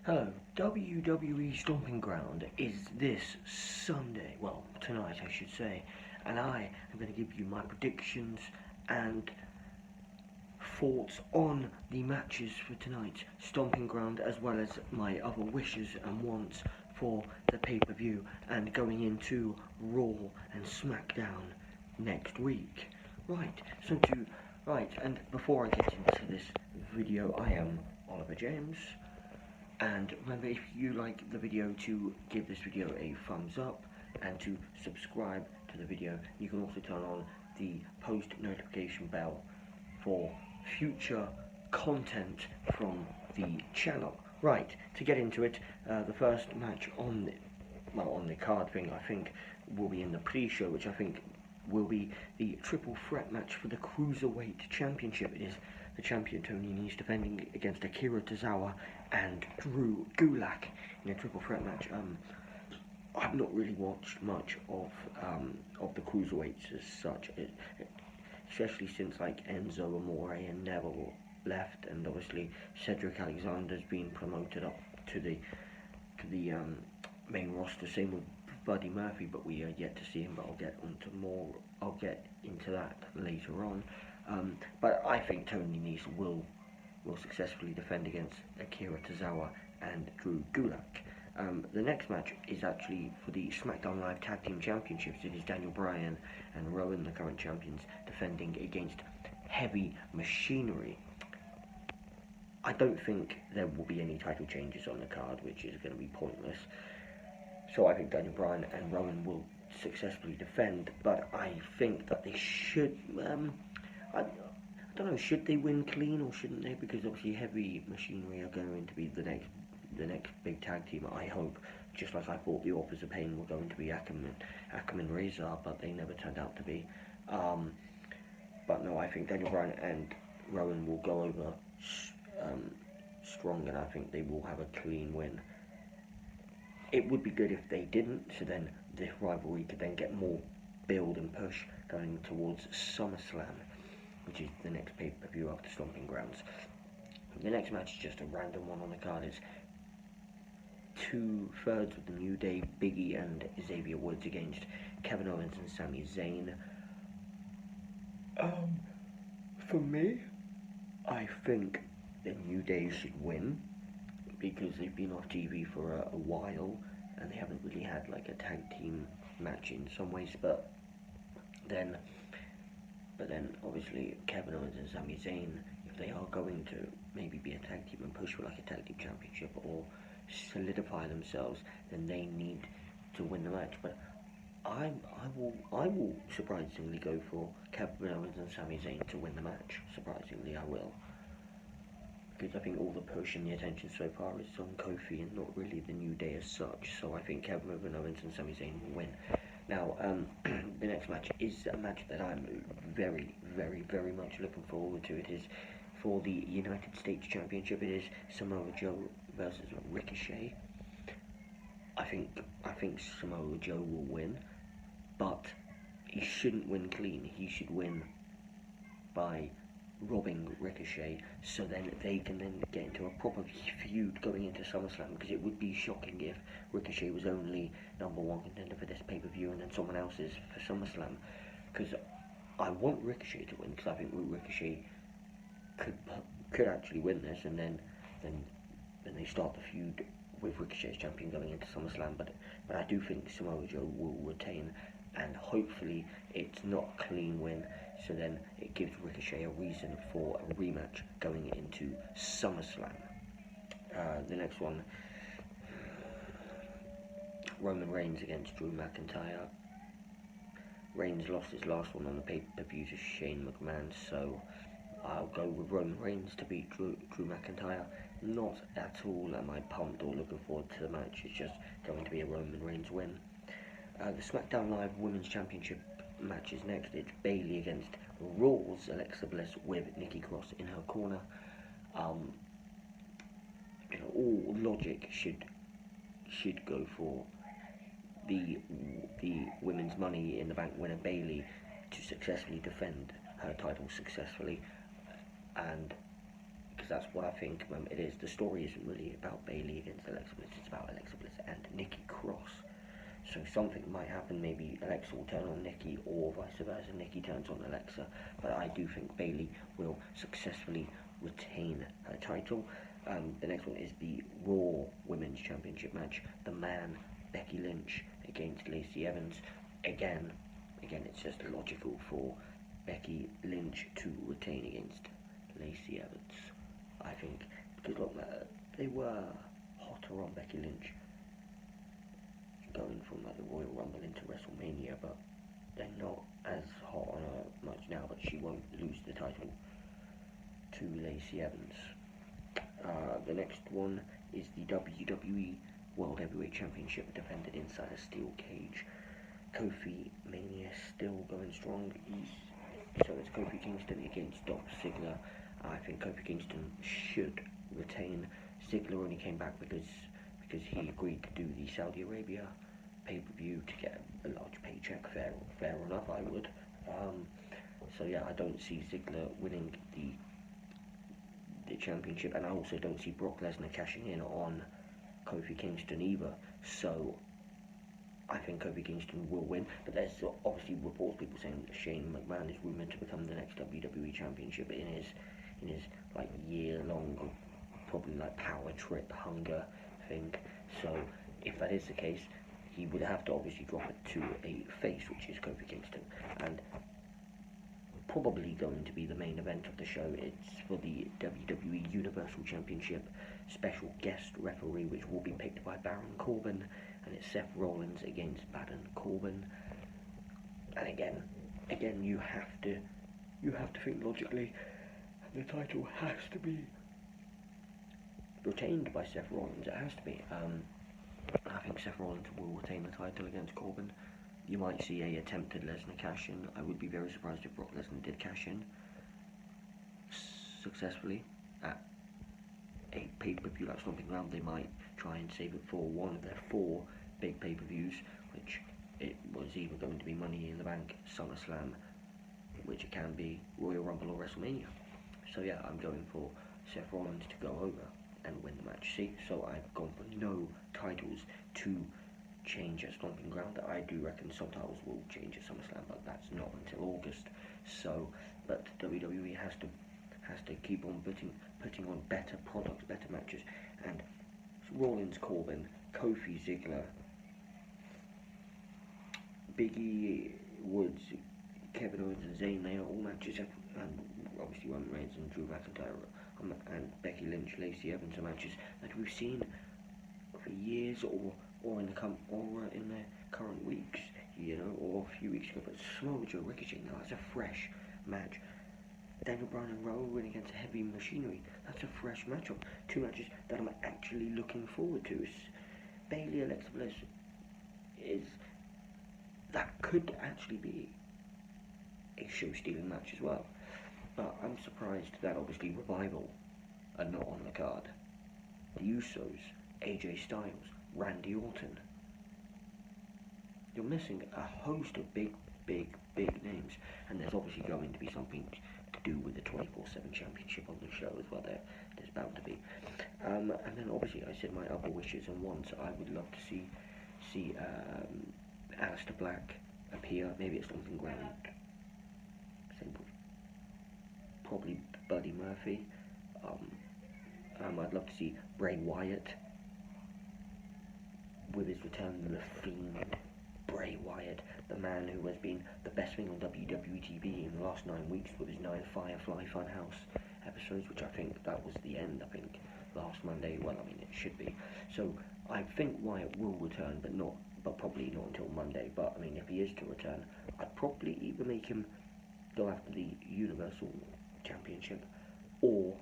Hello, WWE Stomping Ground is this Sunday, well, tonight I should say, and I am going to give you my predictions and thoughts on the matches for tonight's Stomping Ground, as well as my other wishes and wants for the pay-per-view and going into Raw and SmackDown next week. Right, and before I get into this video, I am Oliver James. And remember, if you like the video, to give this video a thumbs up and to subscribe to the video. You can also turn on the post notification bell for future content from the channel. Right, to get into it, the first match on the card thing, I think, will be in the pre-show, which I think will be the triple threat match for the Cruiserweight Championship. It is the champion Tony Nese defending against Akira Tozawa and Drew Gulak in a triple threat match. I've not really watched much of the Cruiserweights as such, especially since like Enzo Amore and Neville left, and obviously Cedric Alexander's been promoted up to the main roster. Same with Buddy Murphy, but we are yet to see him. But I'll get into that later on. But I think Tony Nese will successfully defend against Akira Tozawa and Drew Gulak. The next match is actually for the SmackDown Live Tag Team Championships. It is Daniel Bryan and Rowan, the current champions, defending against Heavy Machinery. I don't think there will be any title changes on the card, which is going to be pointless. So I think Daniel Bryan and Rowan will successfully defend, but I think that they should, I don't know, should they win clean or shouldn't they? Because obviously Heavy Machinery are going to be the next big tag team, I hope. Just like I thought the Authors of Pain were going to be Akam and Razor, but they never turned out to be. But no, I think Daniel Bryan and Rowan will go over strong, and I think they will have a clean win. It would be good if they didn't, so then this rivalry could then get more build and push going towards SummerSlam, which is the next pay-per-view after Stomping Grounds. The next match is just a random one on the card. It's 2/3 of the New Day, Big E and Xavier Woods against Kevin Owens and Sami Zayn. For me, I think the New Day should win, because they've been off TV for a while, and they haven't really had like a tag team match in some ways, but then obviously Kevin Owens and Sami Zayn, if they are going to maybe be a tag team and push for like a tag team championship or solidify themselves, then they need to win the match. But I will surprisingly go for Kevin Owens and Sami Zayn to win the match. Surprisingly, I will. Because I think all the push and the attention so far is on Kofi and not really the New Day as such. So I think Kevin Owens and Sami Zayn will win. Now, the next match is a match that I'm very, very, very much looking forward to. It is for the United States Championship. It is Samoa Joe versus Ricochet. I think Samoa Joe will win, but he shouldn't win clean. He should win by robbing Ricochet, so then they can then get into a proper feud going into SummerSlam, because it would be shocking if Ricochet was only #1 contender for this pay-per-view and then someone else is for SummerSlam. Because I want Ricochet to win, because I think Ricochet could actually win this, and then they start the feud with Ricochet as champion going into SummerSlam. But I do think Samoa Joe will retain, and hopefully it's not a clean win, so then it gives Ricochet a reason for a rematch going into SummerSlam. The next one, Roman Reigns against Drew McIntyre. Reigns lost his last one on the pay-per-view to Shane McMahon, so I'll go with Roman Reigns to beat Drew McIntyre. Not at all am I pumped or looking forward to the match. It's just going to be a Roman Reigns win. The SmackDown Live Women's Championship match is next. It's Bayley against Raw's Alexa Bliss with Nikki Cross in her corner. All logic should go for the Women's Money in the Bank winner Bayley to successfully defend her title successfully, and because That's what I think it is. The story isn't really about Bayley against Alexa Bliss, it's about Alexa Bliss and Nikki Cross. So something might happen, maybe Alexa will turn on Nikki or vice versa, Nikki turns on Alexa, but I do think Bayley will successfully retain her title. The next one is the Raw Women's Championship match. The Man, Becky Lynch against Lacey Evans. Again, it's just logical for Becky Lynch to retain against Lacey Evans. I think, because look, they were hotter on Becky Lynch going from like the Royal Rumble into WrestleMania, but they're not as hot on her much now, but she won't lose the title to Lacey Evans. The next one is the WWE World Heavyweight Championship defended inside a steel cage. Kofi Mania still going strong. So it's Kofi Kingston against Dolph Ziggler. I think Kofi Kingston should retain. Ziggler only came back because he agreed to do the Saudi Arabia pay-per-view to get a large paycheck. Fair enough, I would. So yeah, I don't see Ziggler winning the championship, and I also don't see Brock Lesnar cashing in on Kofi Kingston either. So I think Kofi Kingston will win, but there's obviously reports, people saying that Shane McMahon is rumoured to become the next WWE Championship in his like year-long, probably like power trip hunger thing. So if that is the case, he would have to obviously drop it to a face, which is Kofi Kingston, and probably going to be the main event of the show. It's for the WWE Universal Championship, special guest referee, which will be picked by Baron Corbin, and it's Seth Rollins against Baron Corbin. And again, you have to think logically. The title has to be retained by Seth Rollins. It has to be. I think Seth Rollins will retain the title against Corbin. You might see a attempted Lesnar cash in. I would be very surprised if Brock Lesnar did cash in successfully at a pay-per-view like Stomping Ground. They might try and save it for one of their 4 big pay-per-views, which it was either going to be Money in the Bank, SummerSlam, which it can be Royal Rumble or WrestleMania. So yeah, I'm going for Seth Rollins to go over and win the match. See, so I've gone for no titles to change at Stomping Ground. I do reckon some titles will change at SummerSlam, but that's not until August. So, but WWE has to keep on putting on better products, better matches, and Rollins, Corbin, Kofi, Ziggler, Biggie, Woods, Kevin Owens and Zayn, they are all matches, and obviously Roman Reigns and Drew McIntyre and Becky Lynch, Lacey Evans are matches that we've seen for years or in the current weeks, or a few weeks ago. But Samoa Joe, Ricochet, now that's a fresh match. Daniel Bryan and Rowan against Heavy Machinery, that's a fresh matchup. 2 matches that I'm actually looking forward to. Bayley, Alexa Bliss that could actually be a show-stealing match as well. But I'm surprised that obviously Revival are not on the card. The Usos, AJ Styles, Randy Orton. You're missing a host of big names, and there's obviously going to be something to do with the 24/7 championship on the show as well. There's bound to be. And then obviously I said my other wishes and wants. I would love to see Aleister Black appear, maybe at Stomping Ground. Probably Buddy Murphy. I'd love to see Bray Wyatt with his return, the Fiend. Bray Wyatt, the man who has been the best thing on WWE TV in the last 9 weeks with his 9 Firefly Funhouse episodes, which I think that was the end, last Monday. Well, it should be. So I think Wyatt will return, but probably not until Monday. But if he is to return, I'd probably either make him go after the Universal Championship, or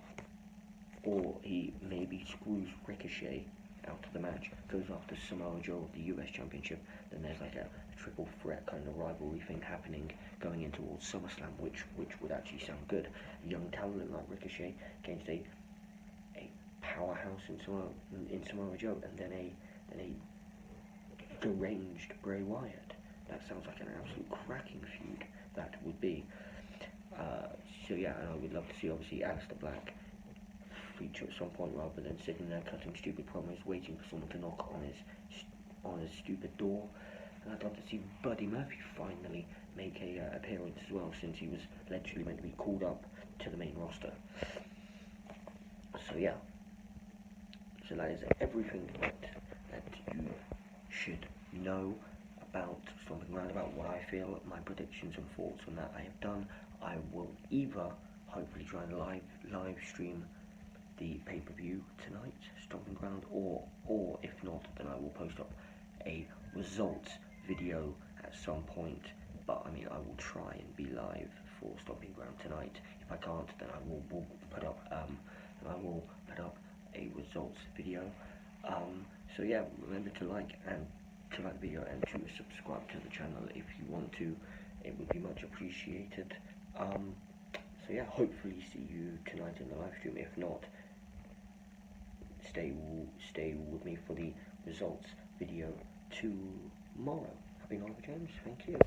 he maybe screws Ricochet out of the match, goes after Samoa Joe of the US Championship. Then there's like a triple threat kind of rivalry thing happening going in towards SummerSlam, which would actually sound good. A young talent like Ricochet against a powerhouse in Samoa Joe, and then a deranged Bray Wyatt. That sounds like an absolute cracking feud. That would be. So yeah, and I would love to see obviously Aleister Black feature at some point rather than sitting there cutting stupid promos, waiting for someone to knock on his stupid door. And I'd love to see Buddy Murphy finally make a appearance as well, since he was allegedly meant to be called up to the main roster. So yeah, so that is everything that you should know about Stomping Ground, about what I feel, my predictions and thoughts on that I have done. I will either hopefully try and live stream the pay-per-view tonight, Stomping Ground, or if not, then I will post up a results video at some point. But I mean, I will try and be live for Stomping Ground tonight. If I can't, then I will put up a results video. So yeah, remember to like the video and to subscribe to the channel if you want to. It would be much appreciated. So yeah, hopefully see you tonight in the live stream. If not, stay with me for the results video tomorrow. I've been Oliver James. Thank you.